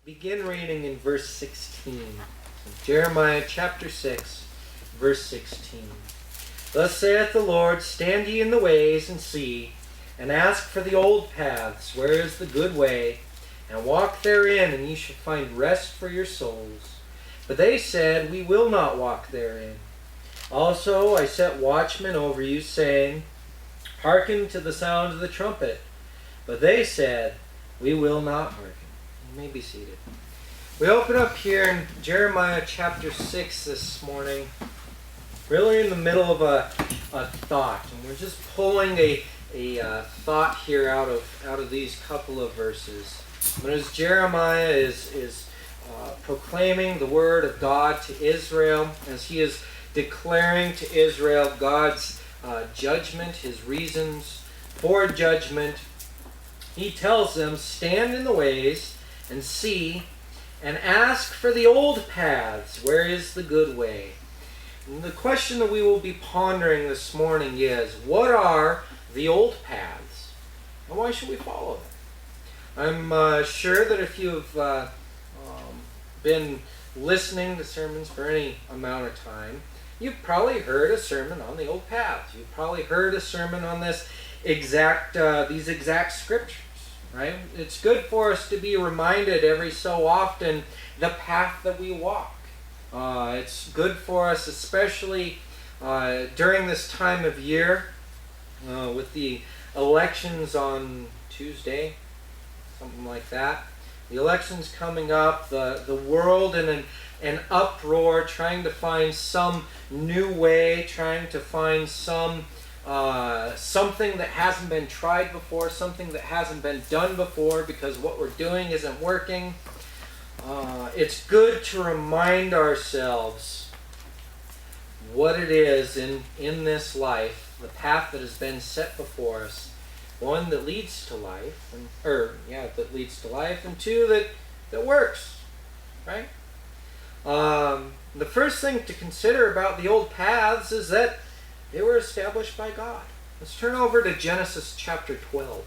Begin reading in verse 16. Jeremiah chapter 6, verse 16. Thus saith the Lord, stand ye in the ways, and see, and ask for the old paths, where is the good way, and walk therein, and ye shall find rest for your souls. But they said, we will not walk therein. Also I set watchmen over you, saying, hearken to the sound of the trumpet. But they said, we will not hearken. You may be seated. We open up here in Jeremiah chapter 6 this morning, really in the middle of a thought. And we're just pulling a thought here out of these couple of verses. But as Jeremiah is proclaiming the word of God to Israel, as he is declaring to Israel God's judgment, his reasons for judgment, he tells them, stand in the ways and see, and ask for the old paths, where is the good way. And the question that we will be pondering this morning is, what are the old paths, and why should we follow them? I'm sure that if you've been listening to sermons for any amount of time, you've probably heard a sermon on the old paths. You've probably heard a sermon on these exact scriptures. Right? It's good for us to be reminded every so often the path that we walk. It's good for us, especially during this time of year, with the elections on Tuesday, something like that. The elections coming up, the world in an uproar, trying to find some new way, trying to find something that hasn't been tried before, something that hasn't been done before, because what we're doing isn't working. It's good to remind ourselves what it is in this life, the path that has been set before us, one that leads to life, and two that works, right? The first thing to consider about the old paths is that they were established by God. Let's turn over to Genesis chapter 12.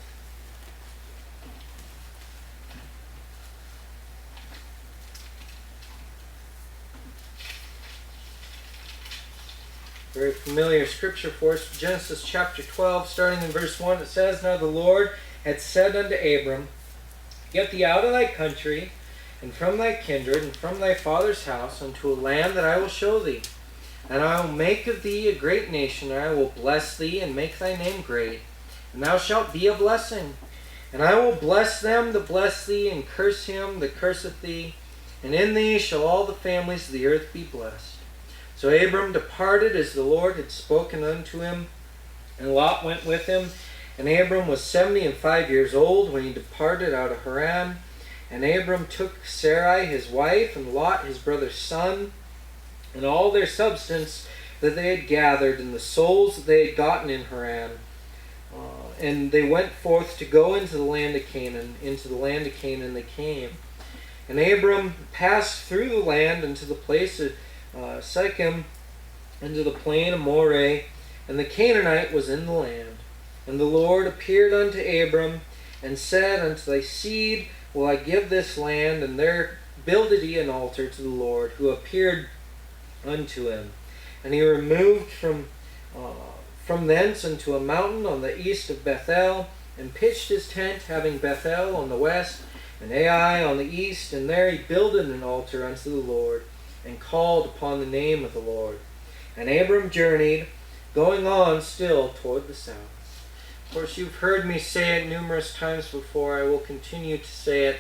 Very familiar scripture for us. Genesis chapter 12, starting in verse 1, it says, Now the Lord had said unto Abram, Get thee out of thy country, and from thy kindred, and from thy father's house, unto a land that I will show thee. And I will make of thee a great nation, and I will bless thee, and make thy name great. And thou shalt be a blessing. And I will bless them that bless thee, and curse him that curseth thee. And in thee shall all the families of the earth be blessed. So Abram departed as the Lord had spoken unto him, and Lot went with him. And Abram was 75 years old when he departed out of Haran. And Abram took Sarai his wife, and Lot his brother's son, and all their substance that they had gathered, and the souls that they had gotten in Haran. And they went forth to go into the land of Canaan. Into the land of Canaan they came. And Abram passed through the land unto the place of Shechem, into the plain of Moreh, and the Canaanite was in the land. And the Lord appeared unto Abram, and said, Unto thy seed will I give this land. And there builded he an altar to the Lord, who appeared unto him. And he removed from thence unto a mountain on the east of Bethel, and pitched his tent, having Bethel on the west, and Ai on the east. And there he builded an altar unto the Lord, and called upon the name of the Lord. And Abram journeyed, going on still toward the south. Of course, you've heard me say it numerous times before. I will continue to say it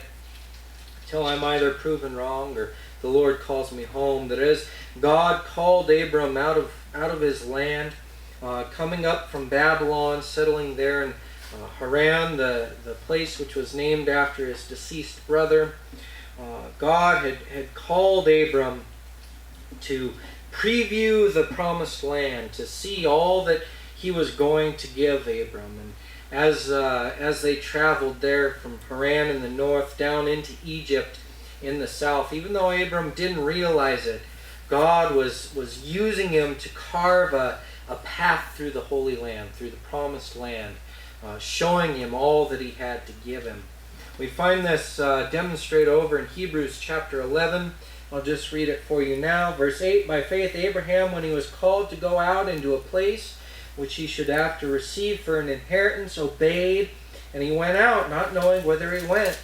till I'm either proven wrong or the Lord calls me home. That is, God called Abram out of his land, coming up from Babylon, settling there in Haran, the place which was named after his deceased brother. God had called Abram to preview the promised land, to see all that he was going to give Abram. And as they traveled there from Haran in the north down into Egypt in the south, even though Abram didn't realize it, God was using him to carve a path through the Holy Land, through the promised land, showing him all that he had to give him. We find this demonstrated over in Hebrews chapter 11. I'll just read it for you now. Verse 8, by faith Abraham, when he was called to go out into a place which he should after receive for an inheritance, obeyed, and he went out, not knowing whither he went.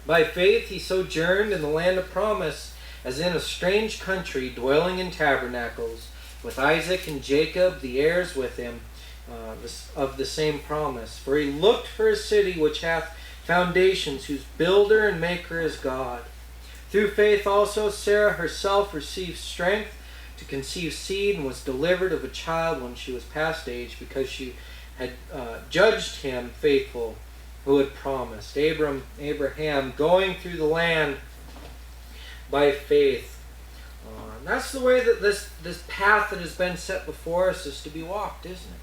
By faith he sojourned in the land of promise, as in a strange country, dwelling in tabernacles, with Isaac and Jacob, the heirs with him, of the same promise. For he looked for a city which hath foundations, whose builder and maker is God. Through faith also Sarah herself received strength to conceive seed, and was delivered of a child when she was past age, because she had judged him faithful who had promised. Abraham going through the land by faith. That's the way that this path that has been set before us is to be walked, isn't it?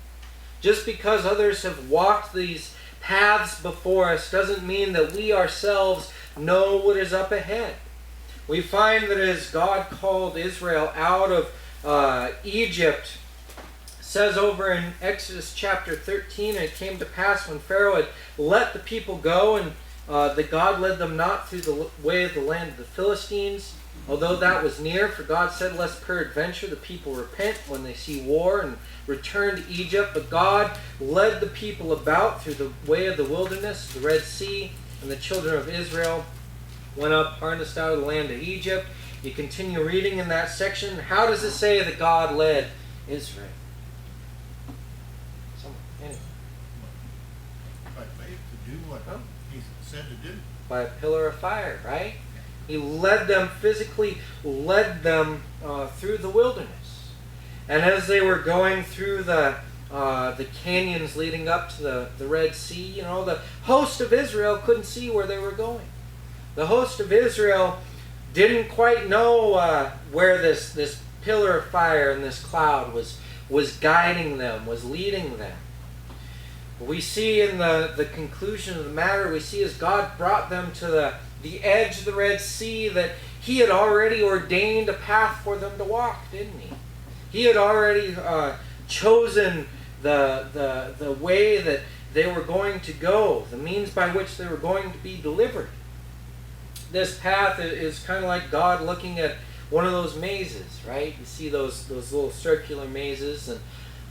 Just because others have walked these paths before us doesn't mean that we ourselves know what is up ahead. We find that as God called Israel out of Egypt, it says over in Exodus chapter 13, and it came to pass when Pharaoh had let the people go, and that God led them not through the way of the land of the Philistines, although that was near, for God said, lest peradventure the people repent when they see war and return to Egypt. But God led the people about through the way of the wilderness, the Red Sea, and the children of Israel went up, harnessed out of the land of Egypt. You continue reading in that section. How does it say that God led Israel? Anyway. By faith to do what he said to do. By a pillar of fire, right? He led them, physically led them through the wilderness. And as they were going through the canyons leading up to the Red Sea, the host of Israel couldn't see where they were going. The host of Israel didn't quite know where this pillar of fire and this cloud was guiding them, was leading them. We see in the conclusion of the matter, we see as God brought them to the edge of the Red Sea, that he had already ordained a path for them to walk, didn't he? He had already chosen the way that they were going to go, the means by which they were going to be delivered. This path is kind of like God looking at one of those mazes, right? You see those little circular mazes, and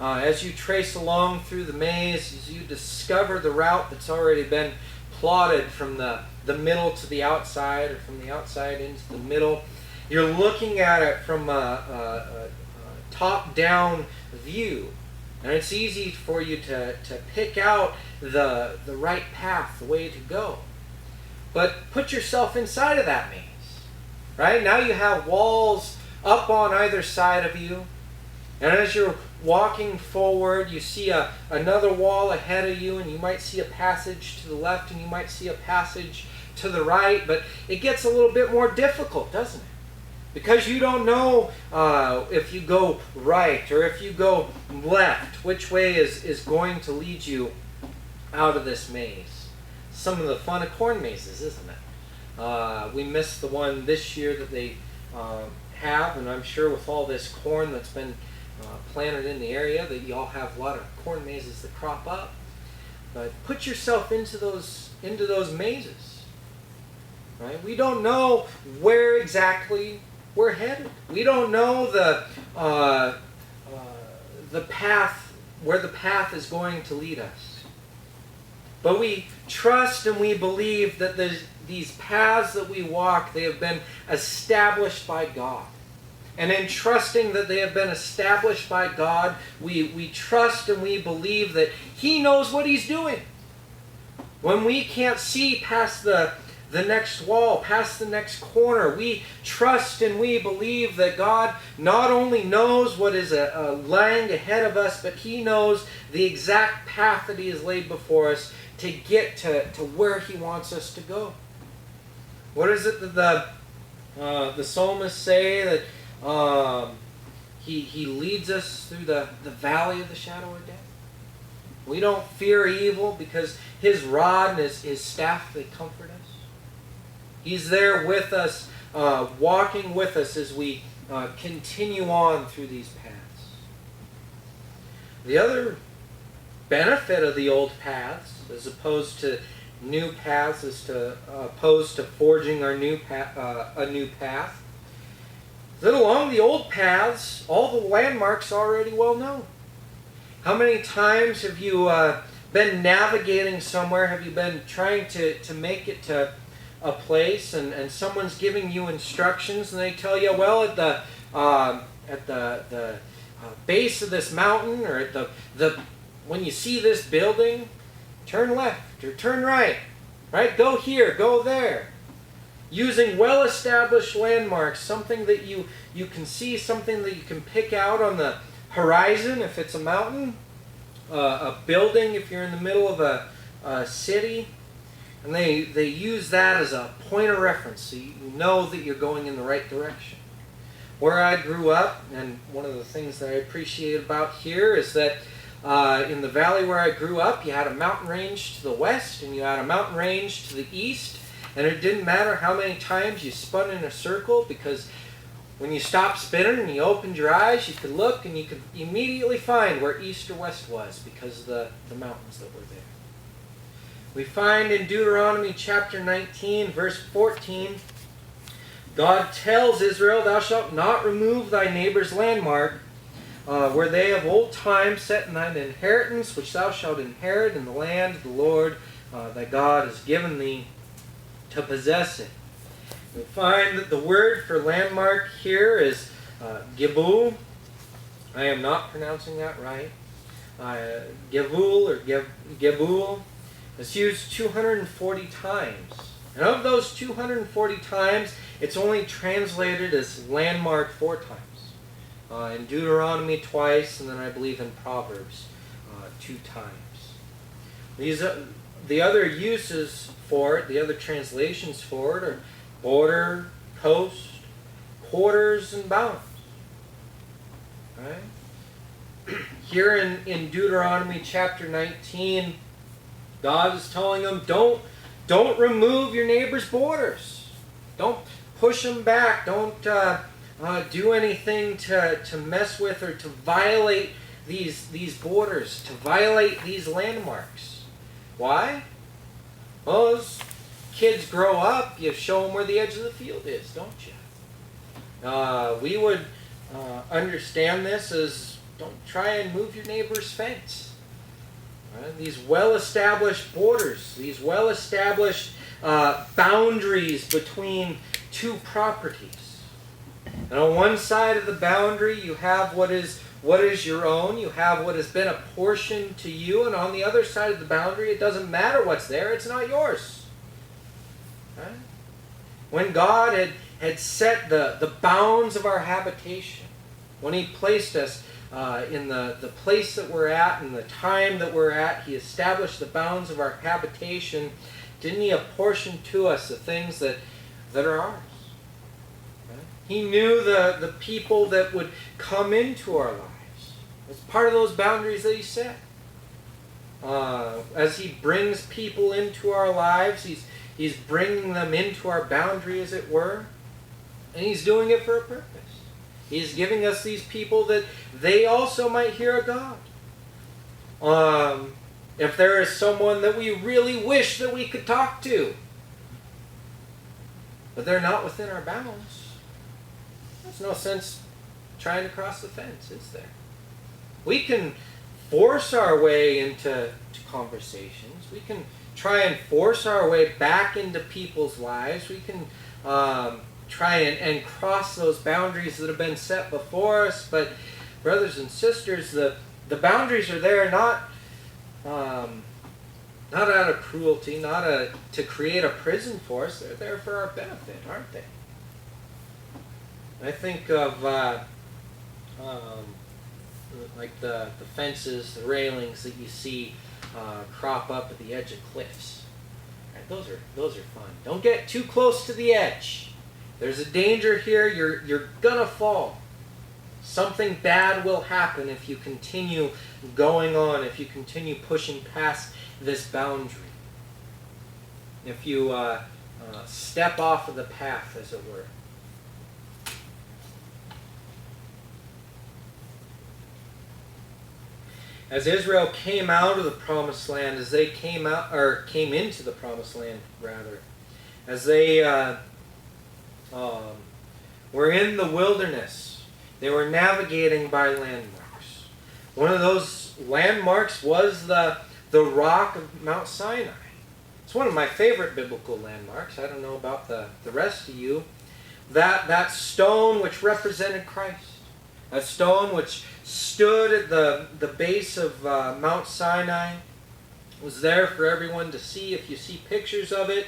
as you trace along through the maze, as you discover the route that's already been plotted from the middle to the outside, or from the outside into the middle, you're looking at it from a top-down view. And it's easy for you to pick out the right path, the way to go. But put yourself inside of that maze, right? Now you have walls up on either side of you. And as you're walking forward, you see another wall ahead of you, and you might see a passage to the left, and you might see a passage to the right. But it gets a little bit more difficult, doesn't it? Because you don't know if you go right or if you go left, which way is going to lead you out of this maze. Some of the fun of corn mazes, isn't it? We missed the one this year that they have, and I'm sure with all this corn that's been planted in the area that y'all have a lot of corn mazes that crop up. But put yourself into those mazes, right? We don't know where exactly we're headed. We don't know the path, where the path is going to lead us. But we trust and we believe that these paths that we walk, they have been established by God. And in trusting that they have been established by God, we trust and we believe that He knows what He's doing. When we can't see past the next wall, past the next corner, we trust and we believe that God not only knows what is lying ahead of us, but He knows the exact path that He has laid before us to get to where He wants us to go. What is it that the psalmists say? That he leads us through the valley of the shadow of death. We don't fear evil because His rod and His staff, they comfort us. He's there with us, walking with us as we continue on through these paths. The other benefit of the old paths, as opposed to new paths as to opposed to forging our new a new path. That along the old paths, all the landmarks are already well known. How many times have you been navigating somewhere? Have you been trying to make it to a place, and someone's giving you instructions, and they tell you, well, at the base of this mountain, or at the when you see this building, turn left or turn right. Right? Go here, go there. Using well-established landmarks, something that you can see, something that you can pick out on the horizon if it's a mountain, a building if you're in the middle of a city, and they use that as a point of reference so you know that you're going in the right direction. Where I grew up, and one of the things that I appreciate about here is that in the valley where I grew up, you had a mountain range to the west and you had a mountain range to the east. And it didn't matter how many times you spun in a circle, because when you stopped spinning and you opened your eyes, you could look and you could immediately find where east or west was because of the mountains that were there. We find in Deuteronomy chapter 19, verse 14, God tells Israel, "Thou shalt not remove thy neighbor's landmark, where they of old time set in thine inheritance, which thou shalt inherit in the land the Lord thy God has given thee, to possess it." We find that the word for landmark here is Gibul. I am not pronouncing that right. Givul or Gibul. It's used 240 times. And of those 240 times, it's only translated as landmark 4 times. In Deuteronomy twice, and then I believe in Proverbs 2 times. The other uses for it, the other translations for it, are border, coast, quarters, and bounds. Right? Here in Deuteronomy chapter 19, God is telling them, don't remove your neighbor's borders. Don't push them back. Don't do anything to mess with or to violate these borders, to violate these landmarks. Why? Well, as kids grow up, you show them where the edge of the field is, don't you? We would understand this as, don't try and move your neighbor's fence. Right? These well-established borders, these well-established boundaries between two properties. And on one side of the boundary, you have what is your own. You have what has been apportioned to you. And on the other side of the boundary, it doesn't matter what's there. It's not yours. Right? When God had set the bounds of our habitation, when He placed us in the place that we're at and the time that we're at, He established the bounds of our habitation. Didn't He apportion to us the things that are ours? He knew the people that would come into our lives. It's part of those boundaries that He set. As He brings people into our lives, He's bringing them into our boundary, as it were. And He's doing it for a purpose. He's giving us these people that they also might hear of God. If there is someone that we really wish that we could talk to, but they're not within our bounds, there's no sense trying to cross the fence, is there? We can force our way into conversations. We can try and force our way back into people's lives. We can try and cross those boundaries that have been set before us. But brothers and sisters, the boundaries are there not out of cruelty, not to create a prison for us. They're there for our benefit, aren't they? I think of like the fences, the railings that you see crop up at the edge of cliffs. Right, those are fun. Don't get too close to the edge. There's a danger here. You're gonna fall. Something bad will happen if you continue going on, if you continue pushing past this boundary. If you step off of the path, as it were. As Israel came out of the promised land, as they came into the promised land, rather, as they were in the wilderness, they were navigating by landmarks. One of those landmarks was the rock of Mount Sinai. It's one of my favorite biblical landmarks. I don't know about the rest of you. That stone which represented Christ. That stone which stood at the base of Mount Sinai was there for everyone to see. If you see pictures of it,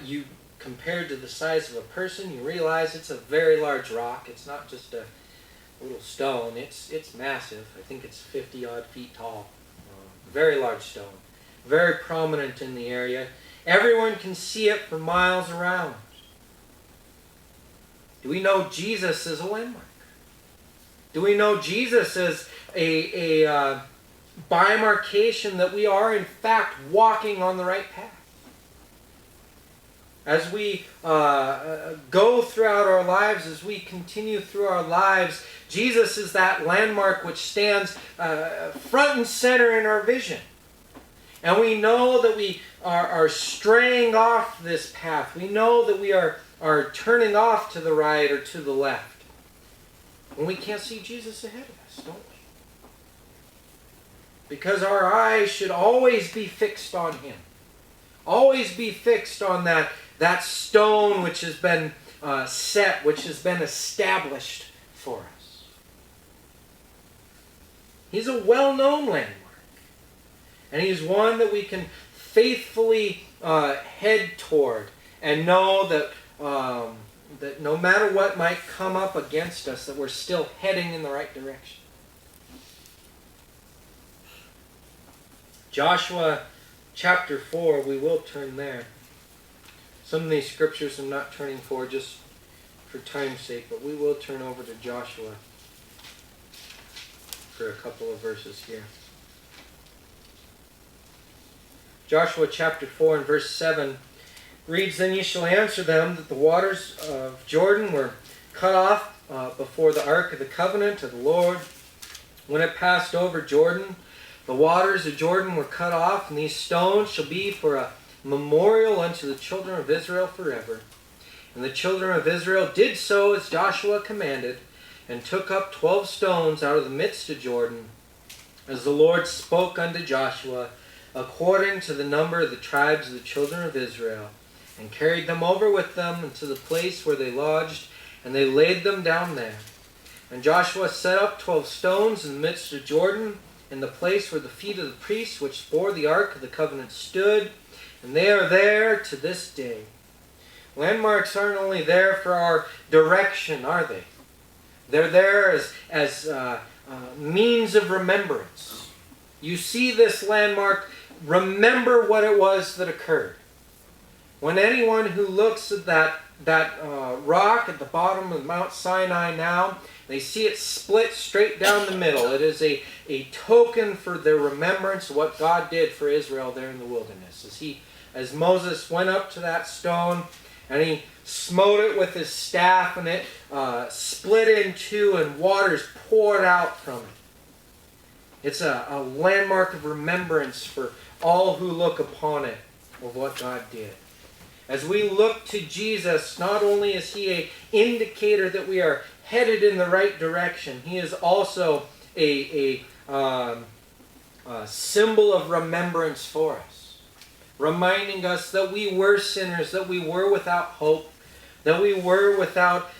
you compared to the size of a person, you realize it's a very large rock. It's not just a little stone. It's massive. I think it's 50-odd feet tall. Very large stone. Very prominent in the area. Everyone can see it for miles around. Do we know Jesus as a landmark? Do we know Jesus as a bimarcation that we are in fact walking on the right path? As we go throughout our lives, as we continue through our lives, Jesus is that landmark which stands front and center in our vision. And we know that we are straying off this path. We know that we are turning off to the right or to the left. When we can't see Jesus ahead of us, don't we? Because our eyes should always be fixed on Him. Always be fixed on that stone which has been set, which has been established for us. He's a well-known landmark. And He's one that we can faithfully head toward and know that no matter what might come up against us, that we're still heading in the right direction. Joshua chapter 4, we will turn there. Some of these scriptures I'm not turning for just for time's sake, but we will turn over to Joshua for a couple of verses here. Joshua chapter 4 and verse 7 reads, "Then ye shall answer them that the waters of Jordan were cut off before the ark of the covenant of the Lord. When it passed over Jordan, the waters of Jordan were cut off, and these stones shall be for a memorial unto the children of Israel forever. And the children of Israel did so as Joshua commanded, and took up 12 stones out of the midst of Jordan, as the Lord spoke unto Joshua, according to the number of the tribes of the children of Israel, and carried them over with them into the place where they lodged, and they laid them down there. And Joshua set up 12 stones in the midst of Jordan, in the place where the feet of the priests which bore the ark of the covenant stood, and they are there to this day." Landmarks aren't only there for our direction, are they? They're there as means of remembrance. You see this landmark, remember what it was that occurred. When anyone who looks at that rock at the bottom of Mount Sinai now, they see it split straight down the middle. It is a token for their remembrance of what God did for Israel there in the wilderness. As Moses went up to that stone and he smote it with his staff, and it split in two and waters poured out from it. It's a landmark of remembrance for all who look upon it of what God did. As we look to Jesus, not only is He an indicator that we are headed in the right direction, He is also a symbol of remembrance for us, reminding us that we were sinners, that we were without hope, that we were without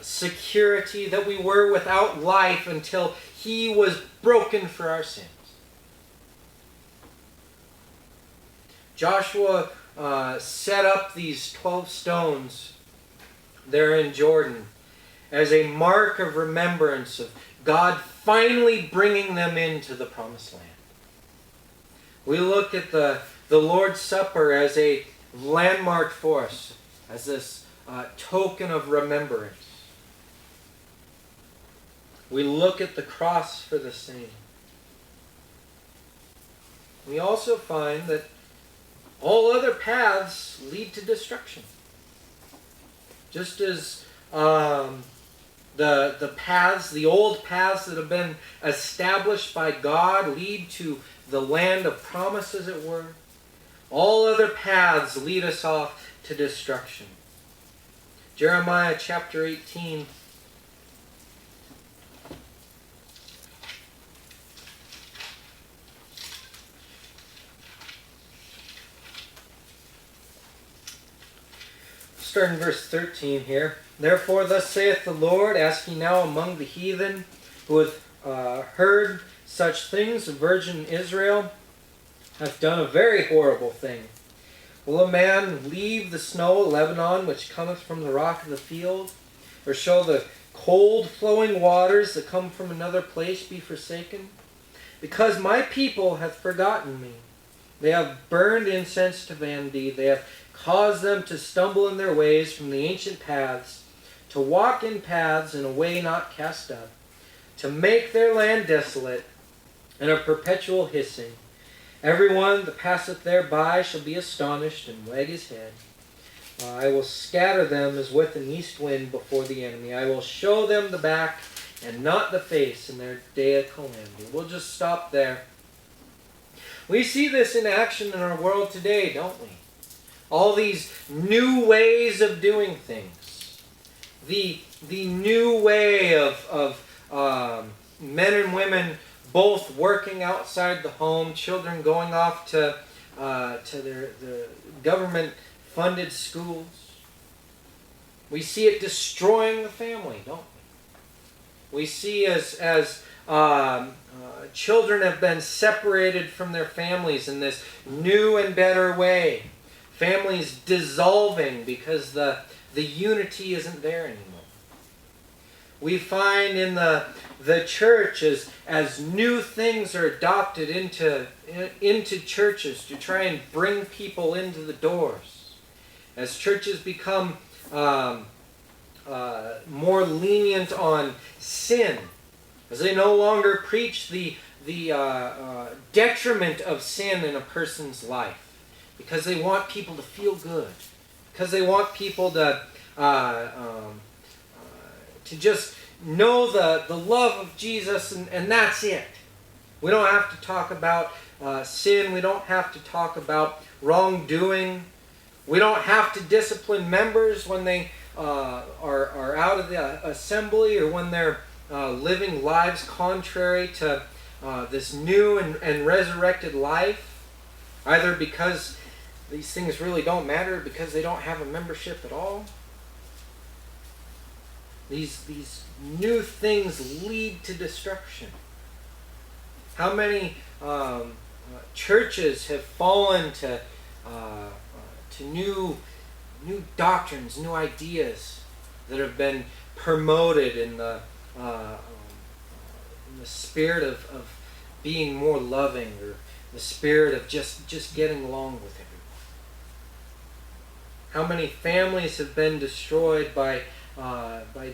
security, that we were without life until He was broken for our sins. Joshua set up these 12 stones there in Jordan as a mark of remembrance of God finally bringing them into the promised land. We look at the Lord's Supper as a landmark for us, as this token of remembrance. We look at the cross for the same. We also find that all other paths lead to destruction. Just as The paths, the old paths that have been established by God lead to the land of promise, as it were. All other paths lead us off to destruction. Jeremiah chapter 18. Start in verse 13 here. Therefore thus saith the Lord, ask ye now among the heathen who hath heard such things, the virgin Israel hath done a very horrible thing. Will a man leave the snow of Lebanon, which cometh from the rock of the field? Or shall the cold flowing waters that come from another place be forsaken? Because my people hath forgotten me. They have burned incense to vanity. They have caused them to stumble in their ways from the ancient paths, to walk in paths in a way not cast up, to make their land desolate, and a perpetual hissing. Everyone that passeth thereby shall be astonished and wag his head. I will scatter them as with an east wind before the enemy. I will show them the back and not the face in their day of calamity. We'll just stop there. We see this in action in our world today, don't we? All these new ways of doing things. The new way of men and women both working outside the home, children going off to the government-funded schools. We see it destroying the family, don't we? We see as children have been separated from their families in this new and better way. Families dissolving because the unity isn't there anymore. We find in the church as new things are adopted into churches to try and bring people into the doors. As churches become more lenient on sin, as they no longer preach the detriment of sin in a person's life, because they want people to feel good, because they want people to just know the love of Jesus, and that's it. We don't have to talk about sin. We don't have to talk about wrongdoing. We don't have to discipline members when they are out of the assembly, or when they're living lives contrary to this new and resurrected life, either because these things really don't matter, because they don't have a membership at all. These new things lead to destruction. How many churches have fallen to new doctrines, new ideas that have been promoted in the spirit of being more loving, or the spirit of just getting along with everyone? How many families have been destroyed by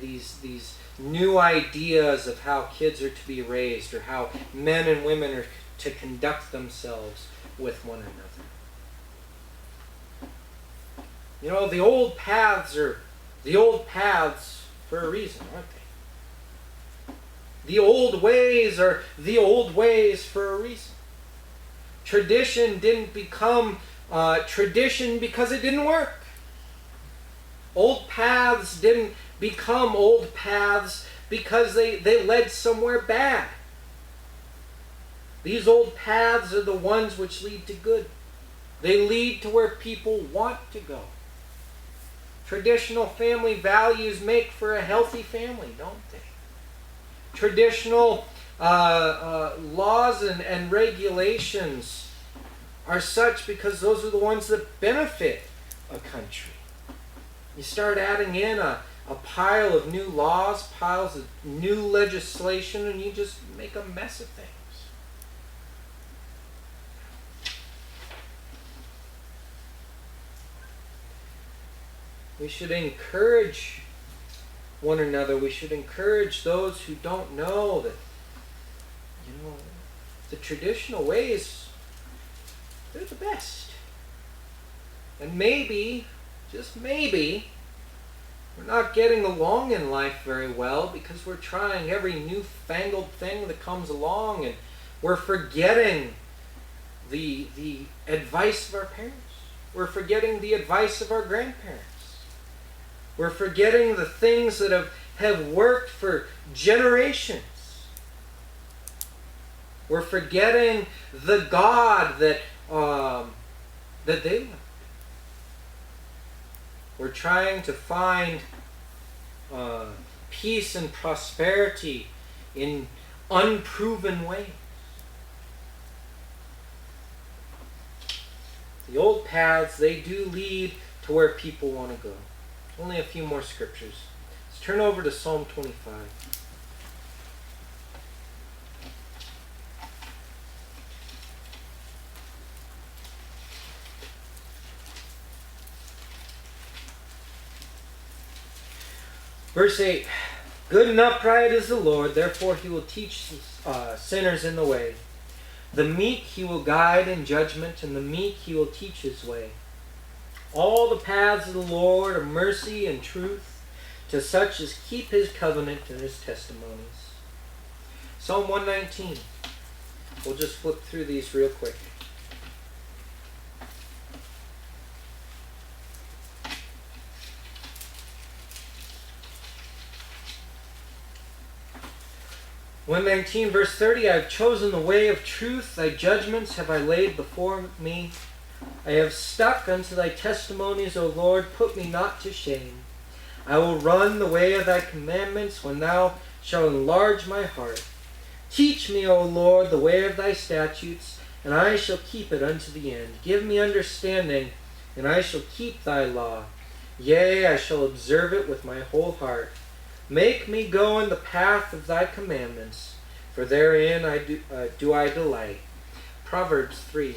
these new ideas of how kids are to be raised, or how men and women are to conduct themselves with one another? You know, the old paths are the old paths for a reason, aren't they? The old ways are the old ways for a reason. Tradition didn't become tradition because it didn't work. Old paths didn't become old paths because they led somewhere bad. These old paths are the ones which lead to good. They lead to where people want to go. Traditional family values make for a healthy family, don't they? Traditional laws and regulations are such because those are the ones that benefit a country. You start adding in a pile of new laws, piles of new legislation, and you just make a mess of things. We should encourage one another. We should encourage those who don't know that, the traditional ways, they're the best. And maybe, just maybe, We're not getting along in life very well because we're trying every newfangled thing that comes along, and we're forgetting the advice of our parents. We're forgetting the advice of our grandparents. We're forgetting the things that have worked for generations. We're forgetting the God that they loved. We're trying to find peace and prosperity in unproven ways. The old paths, they do lead to where people want to go. Only a few more scriptures. Let's turn over to Psalm 25. Verse 8, good and upright is the Lord, therefore he will teach sinners in the way. The meek he will guide in judgment, and the meek he will teach his way. All the paths of the Lord are mercy and truth to such as keep his covenant and his testimonies. Psalm 119. We'll just flip through these real quick. One 19 verse 30, I have chosen the way of truth, thy judgments have I laid before me. I have stuck unto thy testimonies, O Lord, put me not to shame. I will run the way of thy commandments when thou shalt enlarge my heart. Teach me, O Lord, the way of thy statutes, and I shall keep it unto the end. Give me understanding, and I shall keep thy law. Yea, I shall observe it with my whole heart. Make me go in the path of thy commandments, for therein do I delight. Proverbs 3.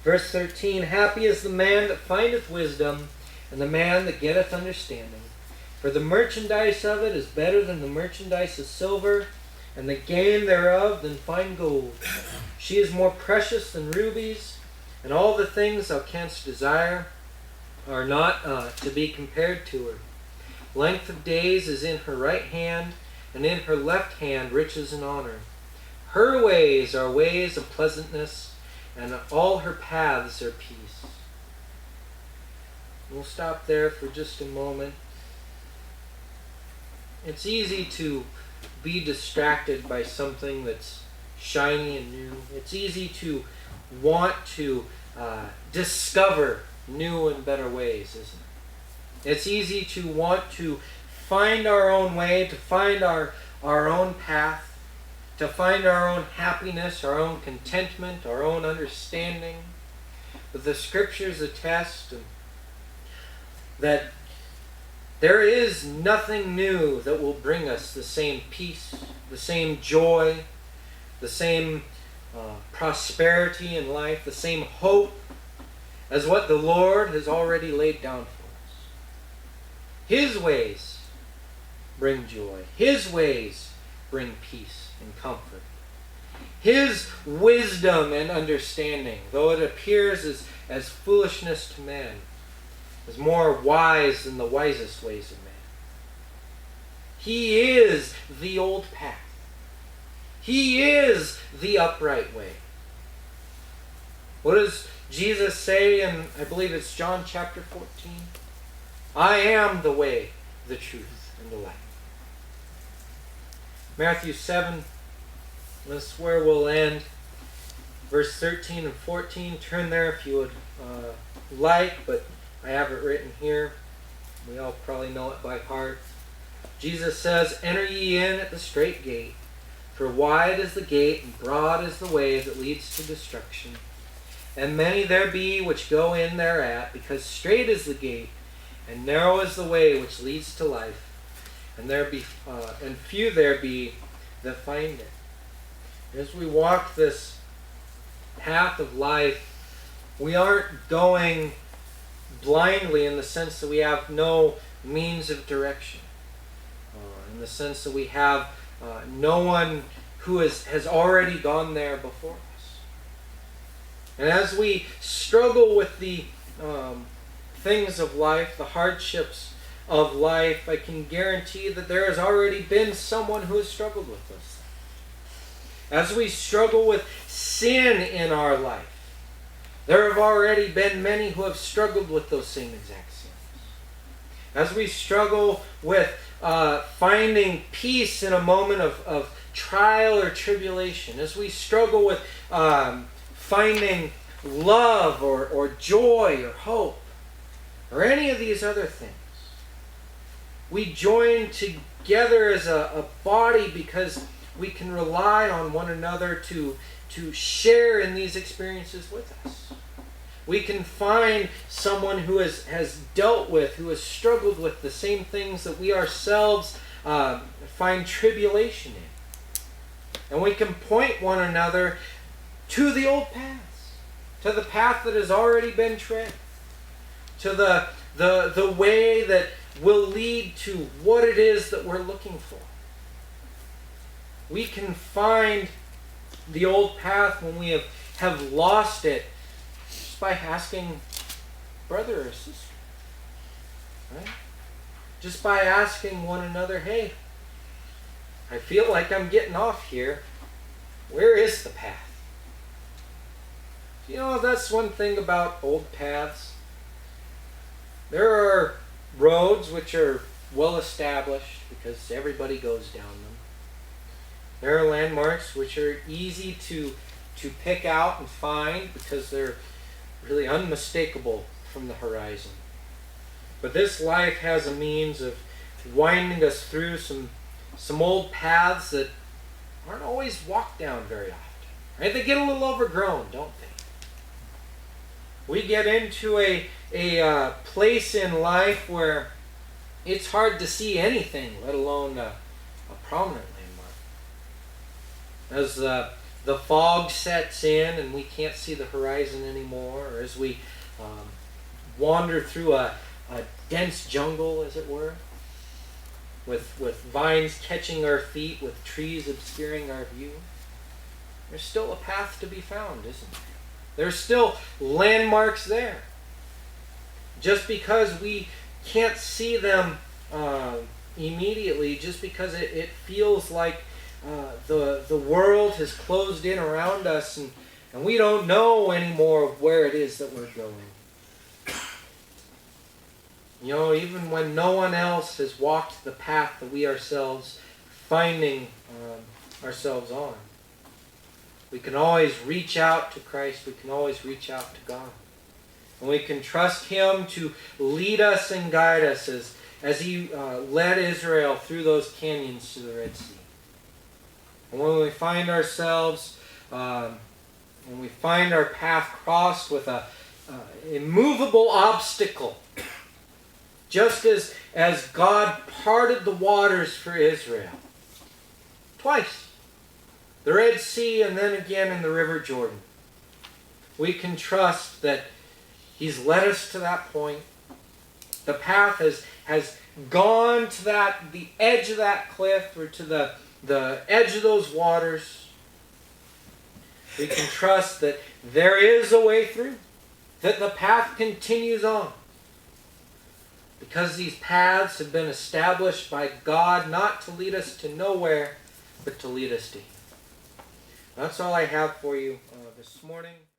Verse 13, happy is the man that findeth wisdom, and the man that getteth understanding. For the merchandise of it is better than the merchandise of silver, and the gain thereof than fine gold. She is more precious than rubies, and all the things thou canst desire are not to be compared to her. Length of days is in her right hand, and in her left hand riches and honor. Her ways are ways of pleasantness, and all her paths are peace. We'll stop there for just a moment. It's easy to be distracted by something that's shiny and new. It's easy to want to discover new and better ways, isn't it? It's easy to want to find our own way, to find our own path, to find our own happiness, our own contentment, our own understanding. But the scriptures attest that there is nothing new that will bring us the same peace, the same joy, the same prosperity in life, the same hope as what the Lord has already laid down for us. His ways bring joy. His ways bring peace and comfort. His wisdom and understanding, though it appears as foolishness to man, is more wise than the wisest ways of man. He is the old path. He is the upright way. What does Jesus say in, I believe it's John chapter 14? I am the way, the truth, and the life. Matthew 7, that's where we'll end. Verse 13 and 14. Turn there if you would like, but I have it written here. We all probably know it by heart. Jesus says, enter ye in at the strait gate, for wide is the gate and broad is the way that leads to destruction. And many there be which go in thereat, because strait is the gate, and narrow is the way which leads to life, and few there be that find it. As we walk this path of life, we aren't going blindly in the sense that we have no means of direction, in the sense that we have no one who has already gone there before us. And as we struggle with the things of life, the hardships of life, I can guarantee that there has already been someone who has struggled with this. As we struggle with sin in our life, there have already been many who have struggled with those same exact sins. As we struggle with finding peace in a moment of trial or tribulation, as we struggle with finding love or joy or hope, or any of these other things, we join together as a body because we can rely on one another to share in these experiences with us. We can find someone who has dealt with, who has struggled with the same things that we ourselves find tribulation in. And we can point one another to the old paths, to the path that has already been tread, to the way that will lead to what it is that we're looking for. We can find the old path when we have lost it just by asking brother or sister. Right? Just by asking one another, hey, I feel like I'm getting off here. Where is the path? You know, that's one thing about old paths. There are roads which are well established because everybody goes down them. There are landmarks which are easy to pick out and find because they're really unmistakable from the horizon. But this life has a means of winding us through some old paths that aren't always walked down very often. Right? They get a little overgrown, don't they? We get into a place in life where it's hard to see anything, let alone a prominent landmark. As the fog sets in and we can't see the horizon anymore, or as we wander through a dense jungle, as it were, with vines catching our feet, with trees obscuring our view, there's still a path to be found, isn't there? There's still landmarks there. Just because we can't see them immediately, just because it feels like the world has closed in around us and we don't know anymore where it is that we're going. You know, even when no one else has walked the path that we ourselves finding ourselves on, we can always reach out to Christ. We can always reach out to God. And we can trust Him to lead us and guide us as He led Israel through those canyons to the Red Sea. And when we find ourselves, when we find our path crossed with a immovable obstacle, just as God parted the waters for Israel, twice, the Red Sea and then again in the River Jordan, we can trust that He's led us to that point. The path has gone to the edge of that cliff or to the edge of those waters. We can trust that there is a way through, that the path continues on. Because these paths have been established by God not to lead us to nowhere, but to lead us to Him. That's all I have for you this morning.